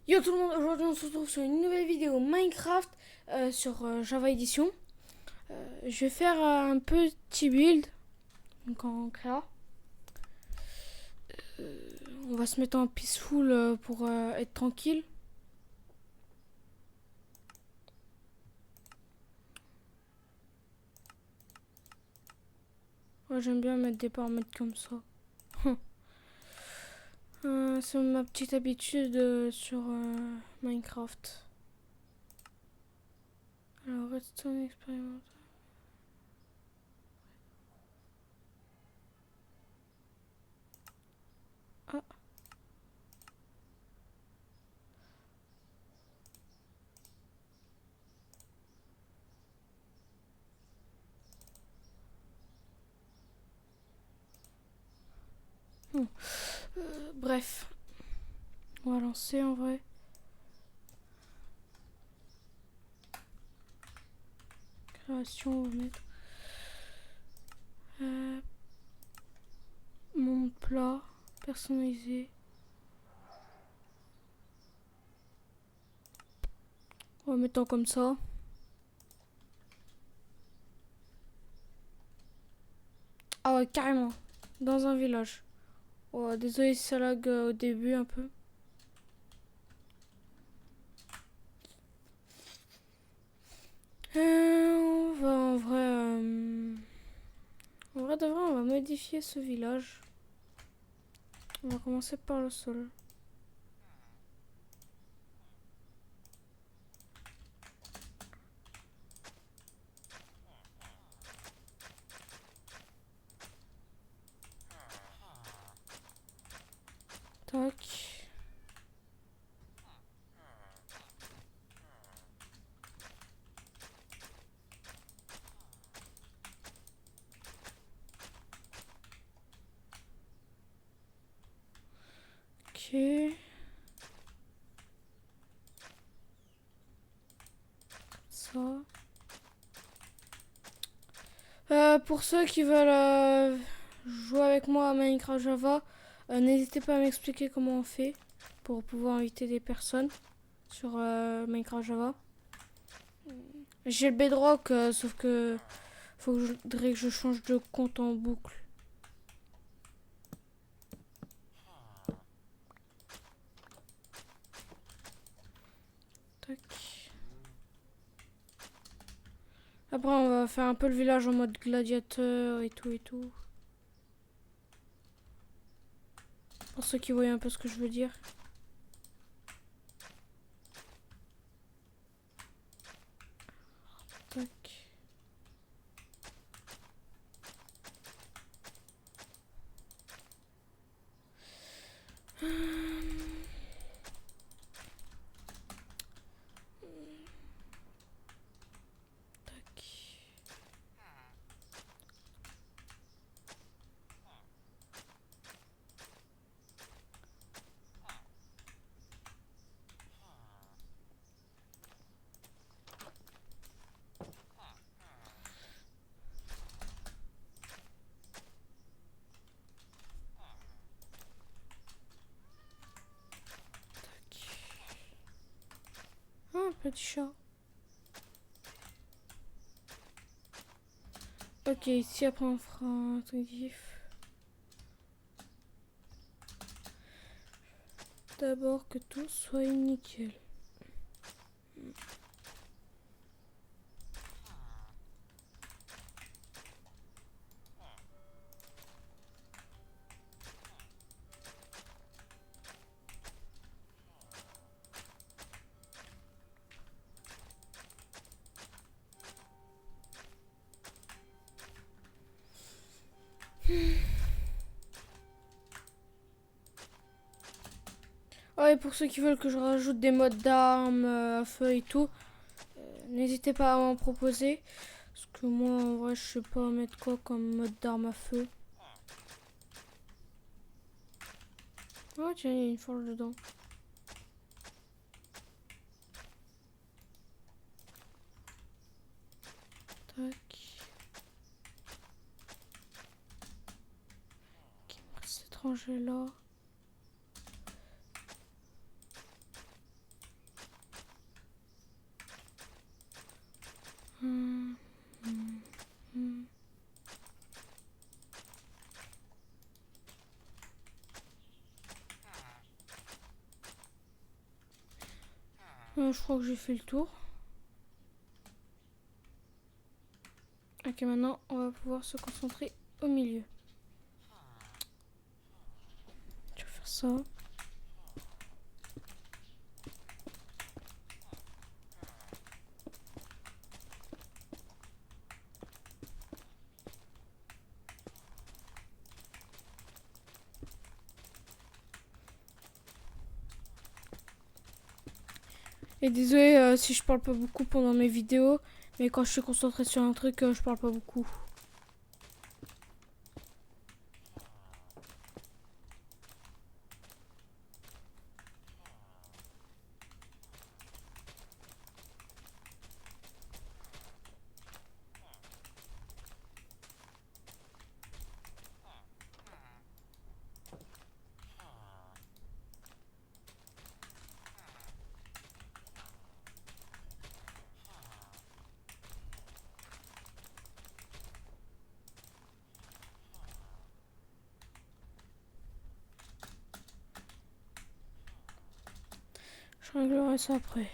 Yo tout le monde, aujourd'hui on se retrouve sur une nouvelle vidéo Minecraft sur Java Edition. Je vais faire un petit build, donc en créa. On va se mettre en peaceful pour être tranquille. Moi j'aime bien mettre des paramètres comme ça. C'est ma petite habitude sur Minecraft. Alors redstone expérimental. Ah. Bref, on va lancer en vrai. Création, on va mettre monde plat, personnalisé. On va mettre en comme ça. Ah ouais, carrément. Dans un village. Oh, désolé si ça lag au début un peu. On va en vrai de vrai, on va modifier ce village. On va commencer par le sol. Tac. Ok. Ça. Pour ceux qui veulent jouer avec moi à Minecraft Java, n'hésitez pas à m'expliquer comment on fait pour pouvoir inviter des personnes sur Minecraft Java. J'ai le Bedrock, sauf que faudrait que je change de compte en boucle. Tac. Après, on va faire un peu le village en mode gladiateur et tout et tout. Pour ceux qui voient un peu ce que je veux dire. Tac. Tac. Ah, un petit chat. Ok, ici après on fera un truc vif. D'abord que tout soit nickel. Ah, et pour ceux qui veulent que je rajoute des modes d'armes à feu et tout, n'hésitez pas à m'en proposer. Parce que moi en vrai je sais pas mettre quoi comme mode d'arme à feu. Oh tiens, il y a une forge dedans. Tac. Qui me reste étranger là. Je crois que j'ai fait le tour. Ok, maintenant on va pouvoir se concentrer au milieu. Je vais faire ça. Et désolé si je parle pas beaucoup pendant mes vidéos, mais quand je suis concentrée sur un truc, je parle pas beaucoup. Je réglerai ça après.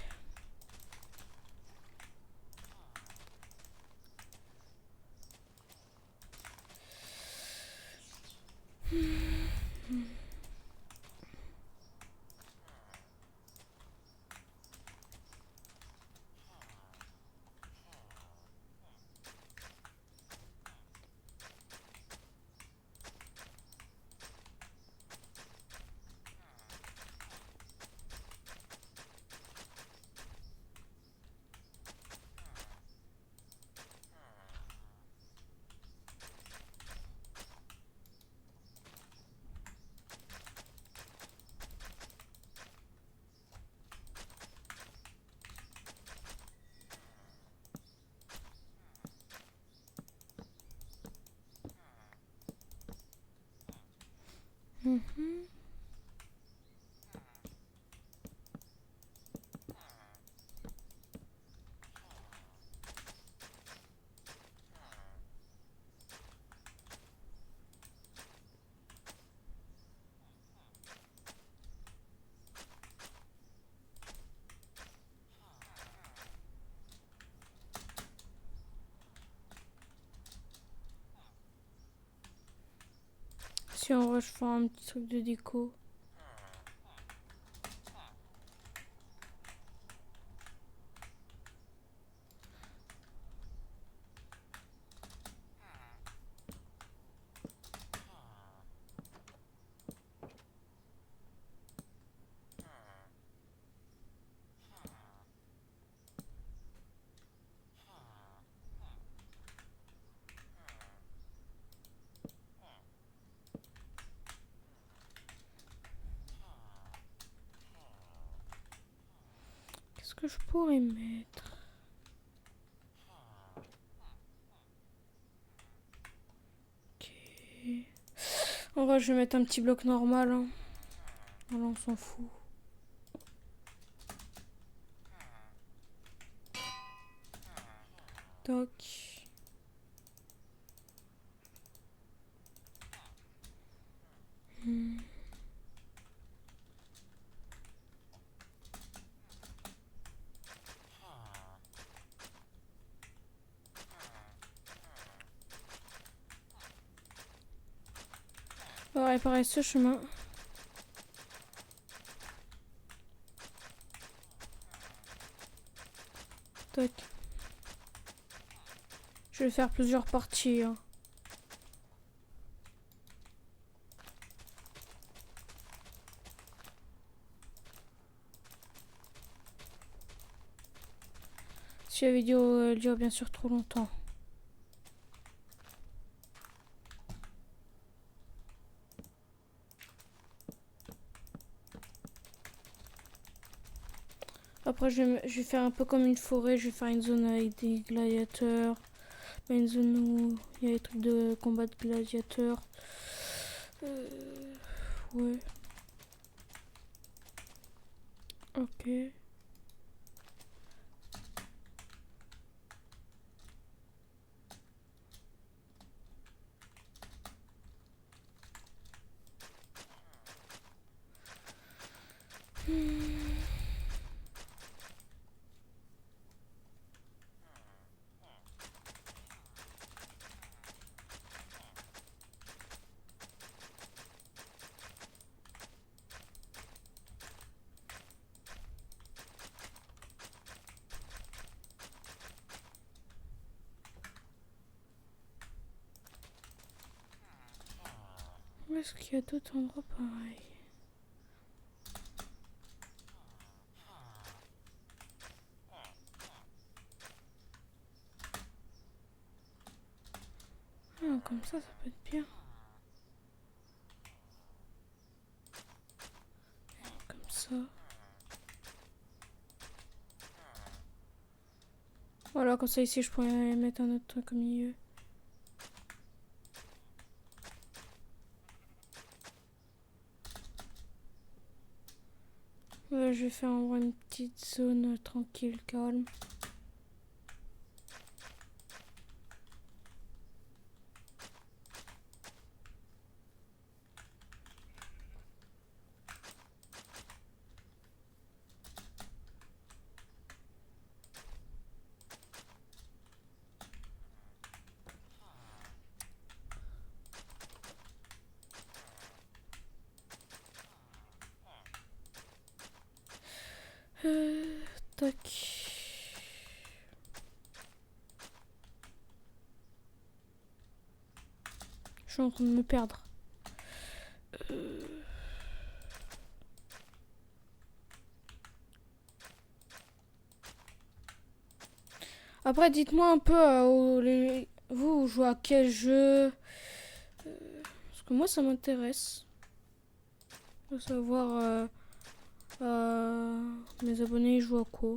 Si en vrai je fais un petit truc de déco. Qu'est-ce que je pourrais mettre? Ok. En vrai je vais mettre un petit bloc normal. Hein. Voilà, on s'en fout. Toc. On va réparer ce chemin. Toc. Je vais faire plusieurs parties. Hein. Si la vidéo dure bien sûr trop longtemps. Après je vais faire un peu comme une forêt. Je vais faire une zone avec des gladiateurs. Une zone où il y a des trucs de combat de gladiateurs. Ouais. Ok. Est-ce qu'il y a d'autres endroits pareils? Ah, comme ça peut être bien. Comme ça. Voilà, comme ça ici je pourrais mettre un autre truc au milieu. Là, je vais faire une petite zone tranquille, calme. Tac. Je suis en train de me perdre. Après, dites-moi un peu, vous jouez à quel jeu? Parce que moi, ça m'intéresse de savoir mes abonnés ils jouent à quoi.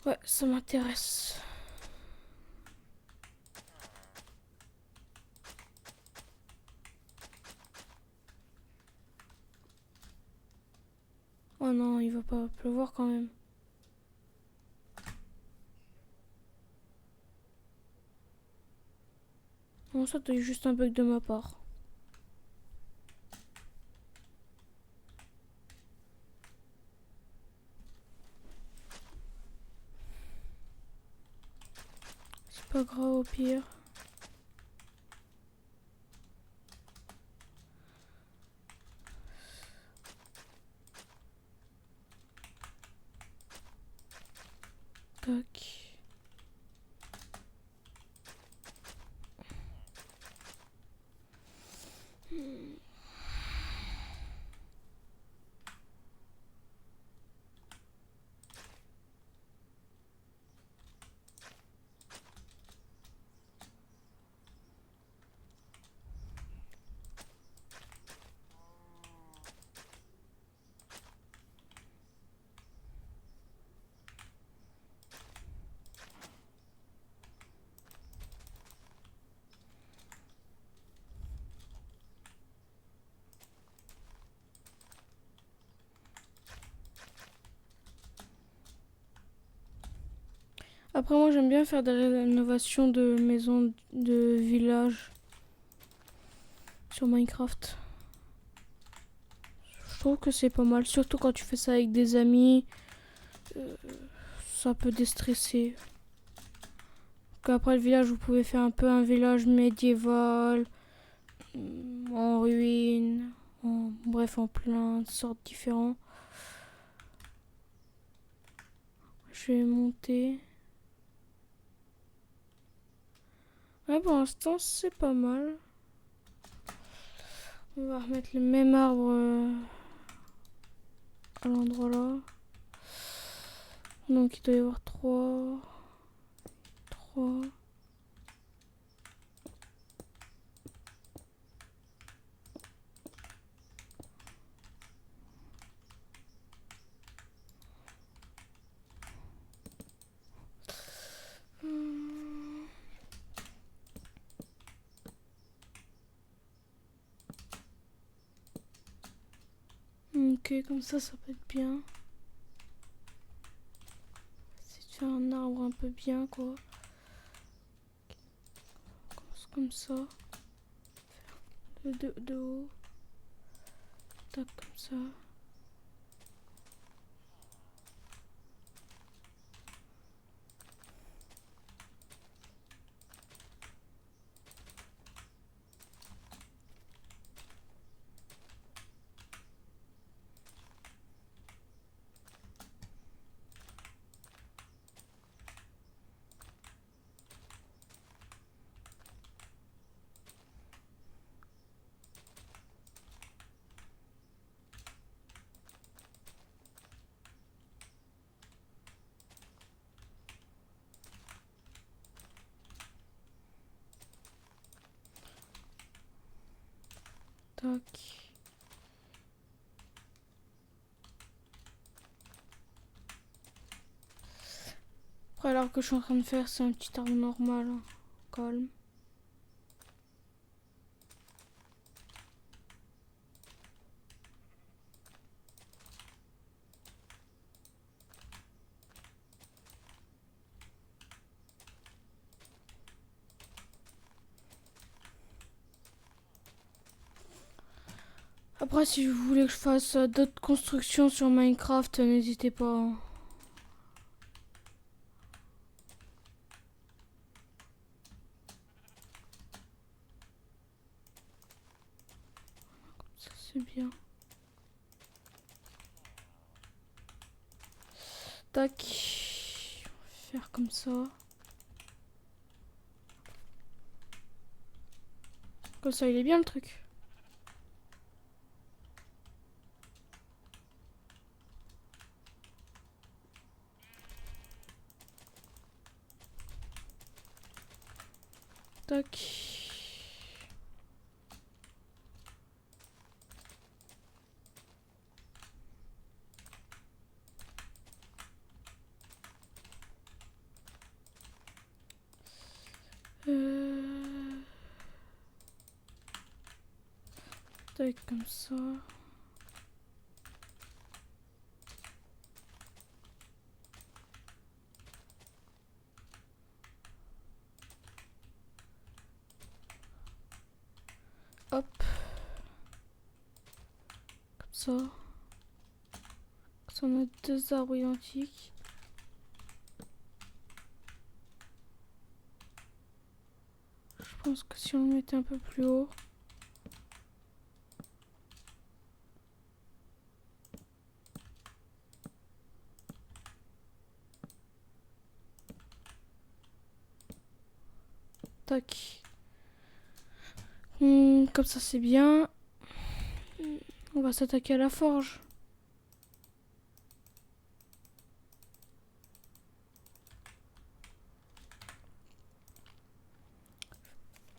Ouais, ça m'intéresse. Oh non, il va pas pleuvoir quand même. Bon, ça doit être juste un bug de ma part. C'est pas grave au pire. Tac. Après, moi, j'aime bien faire des rénovations de maisons, de villages sur Minecraft. Je trouve que c'est pas mal, surtout quand tu fais ça avec des amis. Ça peut déstresser. Après le village, vous pouvez faire un peu un village médiéval, en ruine, bref, en plein de sortes différents. Je vais monter. Ouais, pour l'instant, c'est pas mal. On va remettre le même arbre à l'endroit là. Donc il doit y avoir 3. Ok, comme ça peut être bien. C'est de faire un arbre un peu bien, quoi. On commence comme ça. De haut. Tac, comme ça. Tac. Après, alors que je suis en train de faire, c'est un petit arbre normal, hein. Calme. Après, si vous voulez que je fasse d'autres constructions sur Minecraft, n'hésitez pas, hein. Ça, c'est bien. Tac. On va faire comme ça. Comme ça, il est bien le truc. Tac. Tac, comme ça. Hop. Comme ça. Comme ça, on a deux arbres identiques. Je pense que si on le mettait un peu plus haut. Tac. Comme ça, c'est bien. On va s'attaquer à la forge.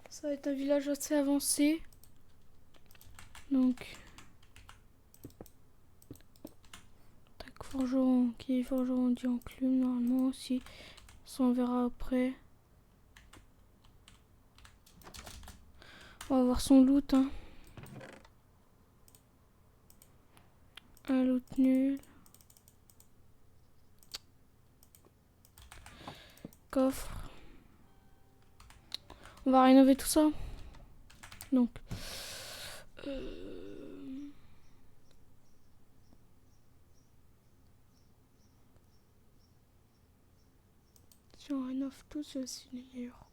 Ça va être un village assez avancé. Donc, tac, forgeron. Qui est forgeron dit enclume normalement aussi. Ça, on verra après. On va voir son loot, hein. Un loot nul. Coffre. On va rénover tout ça. Donc. Si on rénove tout, c'est aussi meilleur.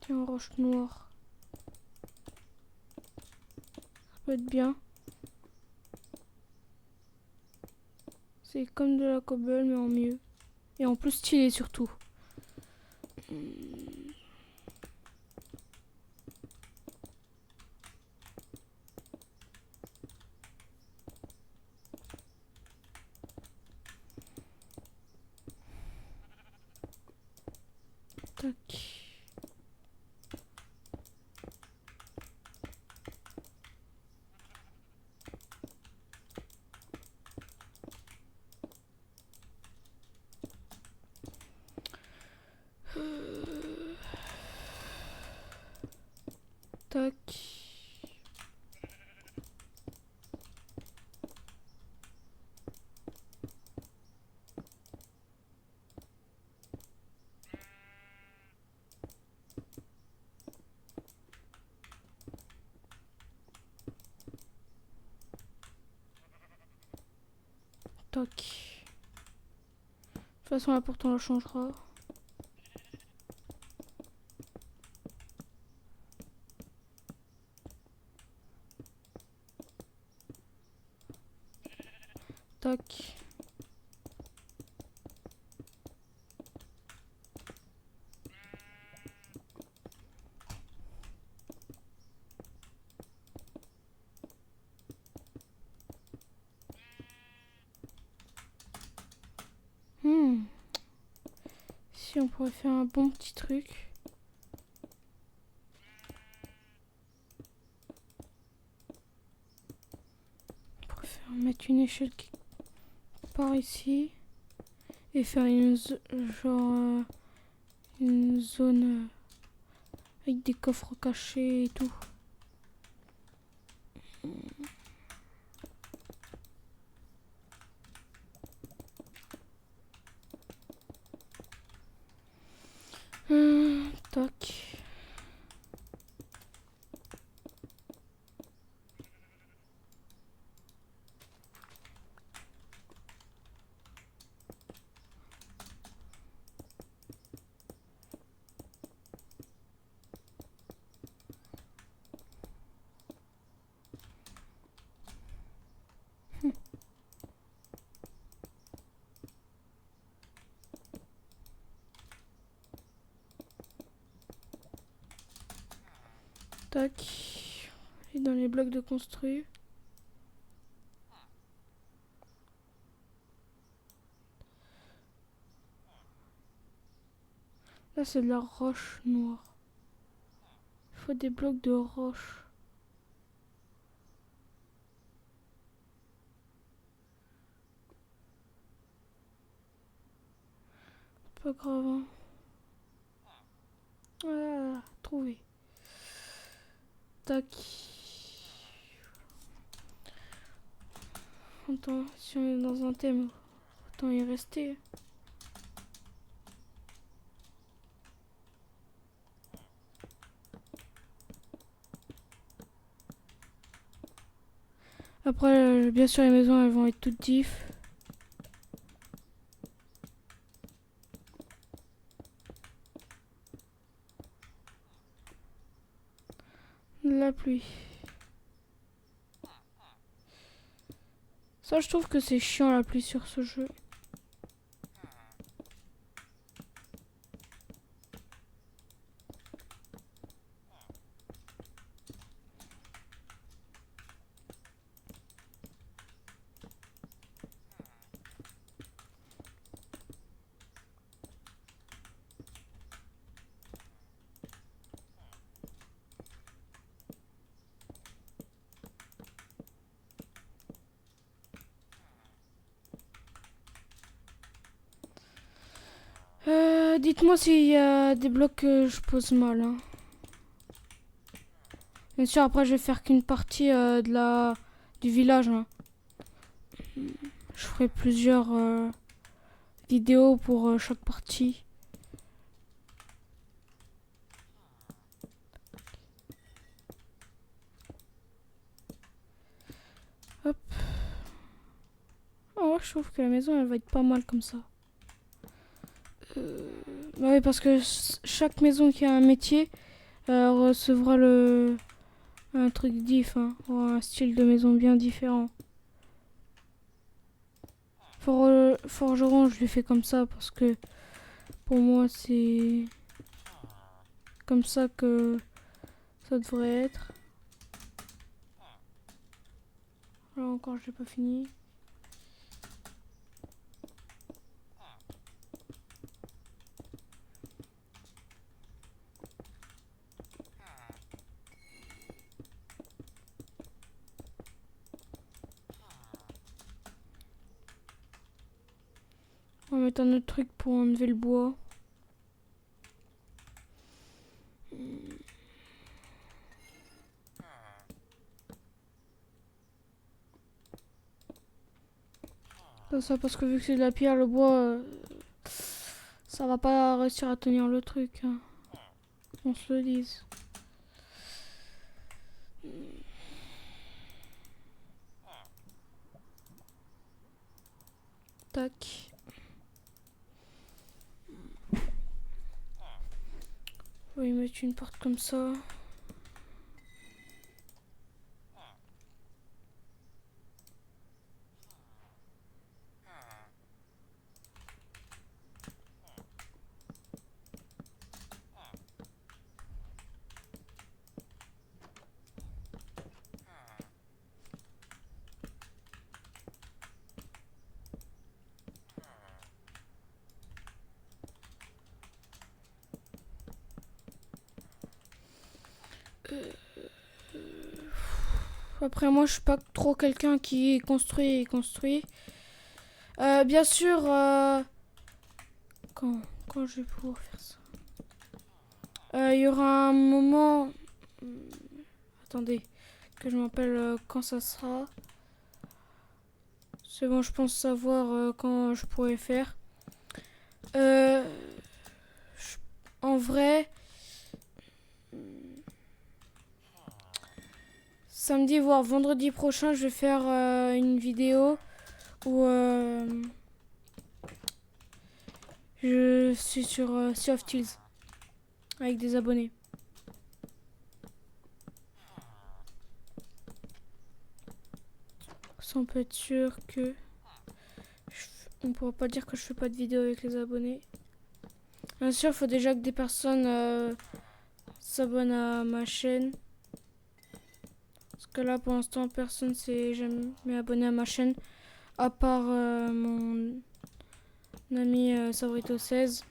Tiens, roche noire. Ça peut être bien. C'est comme de la cobble, mais en mieux. Et en plus stylé surtout. Tac. Tac. Tac. De toute façon, la porte, on la changera. Tac. Ici, on pourrait faire un bon petit truc. On pourrait mettre une échelle qui part ici. Et faire une zone avec des coffres cachés et tout. Tac. Tac. Et dans les blocs de construit. Là, c'est de la roche noire. Il faut des blocs de roche. Pas grave, hein. Voilà, trouvé. Tac. Attends, si on est dans un thème, autant y rester. Après, bien sûr, les maisons, elles vont être toutes diff. La pluie. Ça, je trouve que c'est chiant la pluie sur ce jeu. Dites-moi s'il y a des blocs que je pose mal. Hein. Bien sûr, après, je vais faire qu'une partie du village. Hein. Je ferai plusieurs vidéos pour chaque partie. Hop. Oh, je trouve que la maison, elle va être pas mal comme ça. Bah oui, parce que chaque maison qui a un métier recevra un truc diff, hein, ou un style de maison bien différent. Forgeron, je lui fais comme ça parce que pour moi, c'est comme ça que ça devrait être. Là encore, j'ai pas fini. On va mettre un autre truc pour enlever le bois. Ça parce que vu que c'est de la pierre, le bois, ça va pas réussir à tenir le truc. Hein. On se le dise. Tac. On va y mettre une porte comme ça. Après, moi, je suis pas trop quelqu'un qui construit et construit. Bien sûr, quand je vais pouvoir faire ça. Il y aura un moment... Attendez, que je m'appelle quand ça sera. C'est bon, je pense savoir quand je pourrais faire. Euh, En vrai, samedi voire vendredi prochain, je vais faire une vidéo où je suis sur Sea of Thieves avec des abonnés. Ça, on peut être sûr que on pourra pas dire que je fais pas de vidéo avec les abonnés. Bien sûr, il faut déjà que des personnes s'abonnent à ma chaîne. Parce que là, pour l'instant, personne s'est jamais abonné à ma chaîne. À part mon ami Sabrito16.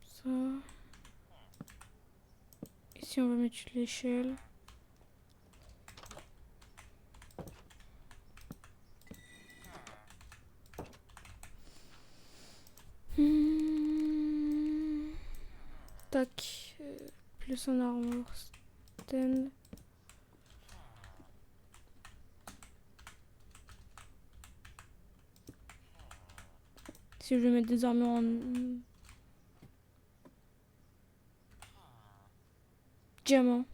Ça. Ici, on va mettre l'échelle. Tac. Plus un armor stand. Si je vais mettre des armures en diamant.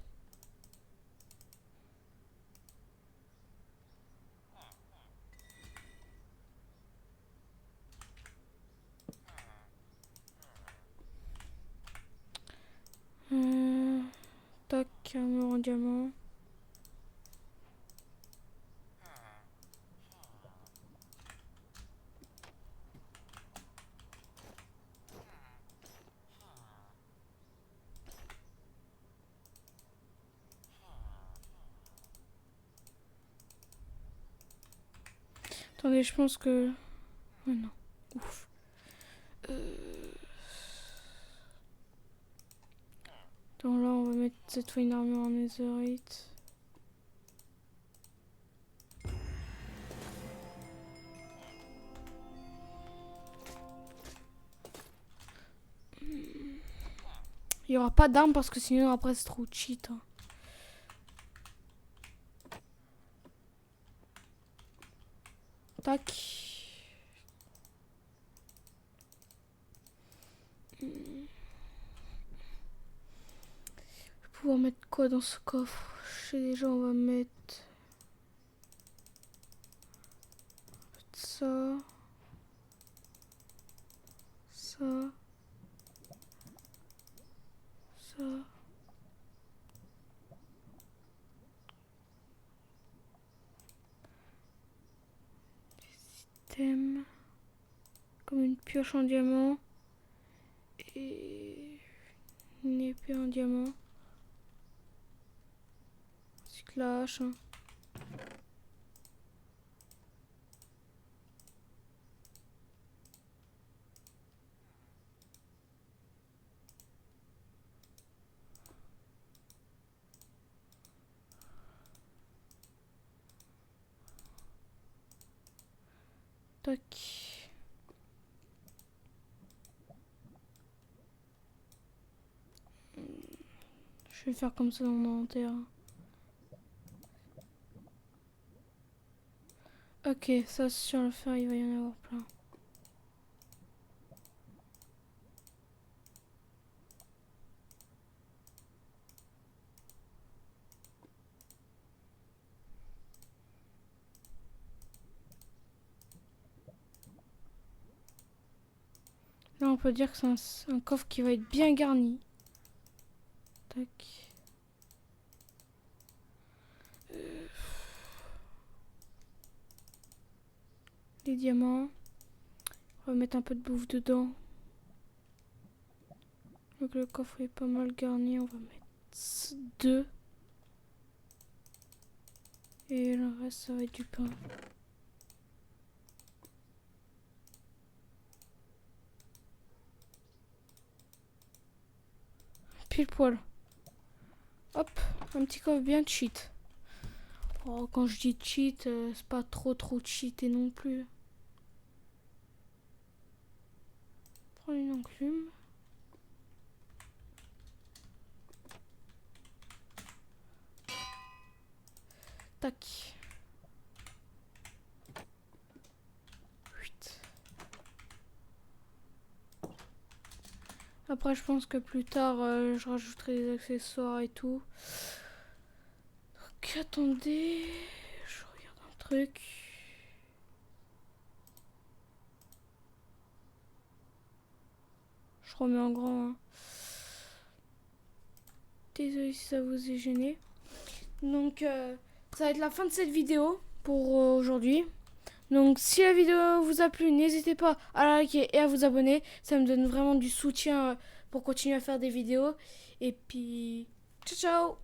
Tac, armure en diamant. Attendez, je pense que... Oh non, ouf. Donc là, on va mettre cette fois une armure en netherite. Il n'y aura pas d'armes parce que sinon après c'est trop cheat. Hein. Tac. Je vais pouvoir mettre quoi dans ce coffre? Je sais déjà, on va mettre ça. Ça. Ça. Thème. Comme une pioche en diamant. Et une épée en diamant. Ainsi que la hache. Hein. Tac. Je vais faire comme ça dans mon inventaire. Ok, ça sur le fer, il va y en avoir plein. Là, on peut dire que c'est un coffre qui va être bien garni. Tac. Les diamants. On va mettre un peu de bouffe dedans. Donc le coffre est pas mal garni. On va mettre 2. Et le reste, ça va être du pain. Pile poil. Hop, un petit coffre bien cheat. Oh, quand je dis cheat, c'est pas trop cheaté non plus. Prends une enclume. Tac. 8. Après, je pense que plus tard, je rajouterai des accessoires et tout. Donc, attendez. Je regarde un truc. Je remets en grand. Hein. Désolé si ça vous est gêné. Donc, ça va être la fin de cette vidéo pour aujourd'hui. Donc, si la vidéo vous a plu, n'hésitez pas à la liker et à vous abonner. Ça me donne vraiment du soutien pour continuer à faire des vidéos. Et puis, ciao ciao!